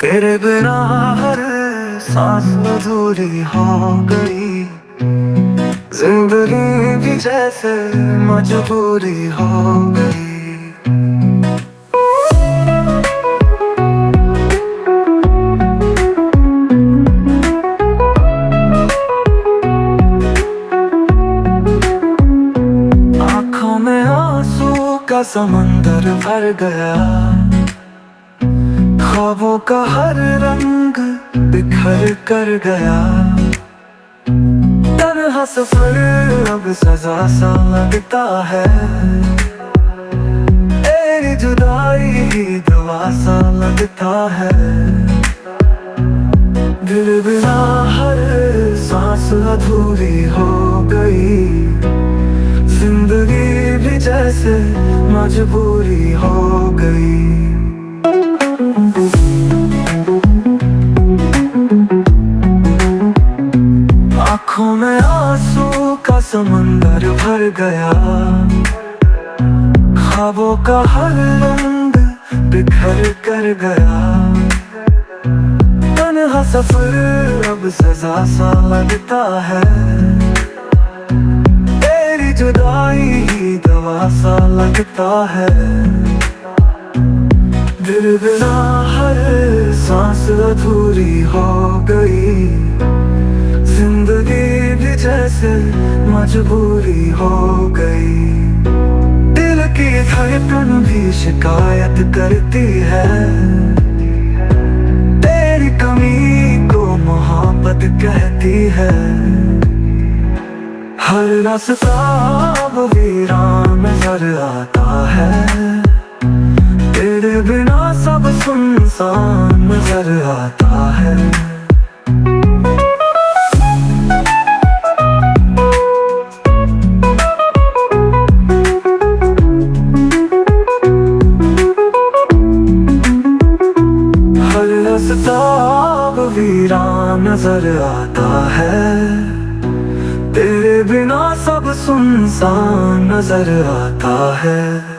तेरे बिना हर सांस अधूरी हो गई। जिंदगी भी जैसे मजबूरी हो गई। आंखों में आंसू का समंदर भर गया। ख्वाबों का हर रंग बिखर कर गया। तन्हा सफर अब सजा सा लगता है। तेरी जुदाई ही दवा सा लगता है। दिल बिना हर सांस अधूरी हो गई। जिंदगी भी जैसे मजबूरी हो गई। आँखों में आंसू का समंदर भर गया। ख्वाबों का हर रंग बिखर कर गया। तन्हा सफर अब सजा सा लगता है। तेरी जुदाई ही दवा सा लगता है। दिल बिना हर सांस अधूरी हो गई। जिंदगी भी जैसे मजबूरी हो गई। दिल की धड़कन भी शिकायत करती है। तेरी कमी को मोहब्बत कहती है। हर रास्ता अब वीरान नजर आता है। तेरे बिना सब सुनसान नजर आता है। रास्ता वीरान नजर आता है। तेरे बिना सब सुनसान नजर आता है।